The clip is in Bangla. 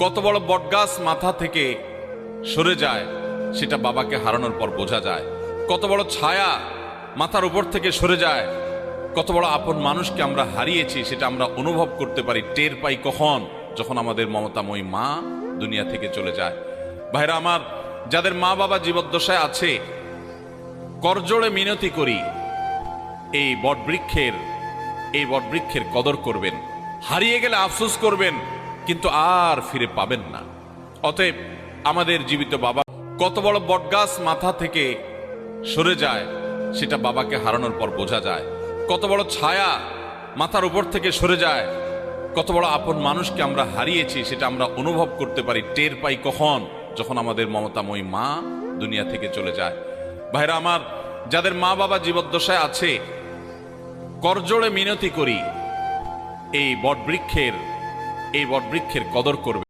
কত বড় বটগাছ মাথা থেকে সরে যায় সেটা বাবাকে হারানোর পর বোঝা যায়। কত বড় ছায়া মাথার উপর থেকে সরে যায়, কত বড় আপন মানুষকে আমরা হারিয়েছি সেটা আমরা অনুভব করতে পারি, টের পাই কখন, যখন আমাদের মমতাময়ী মা দুনিয়া থেকে চলে যায়। ভাইরা আমার, যাদের মা বাবা জীবদ্দশায় আছে, করজোড়ে মিনতি করি এই বটবৃক্ষের কদর করবেন। হারিয়ে গেলে আফসোস করবেন, কিন্তু আর ফিরে পাবেন না। অতএব আমাদের জীবিত বাবা, কত বড় বটগাছ মাথা থেকে সরে যায় সেটা বাবাকে হারানোর পর বোঝা যায়। কত বড় ছায়া মাথার উপর থেকে সরে যায়, কত বড় আপন মানুষকে আমরা হারিয়েছি সেটা আমরা অনুভব করতে পারি, টের পাই কখন, যখন আমাদের মমতাময়ী মা দুনিয়া থেকে চলে যায়। ভাইরা আমার, যাদের মা বাবা জীবদ্দশায় আছে, করজোড়ে মিনতি করি এই বটবৃক্ষের কদর করবে।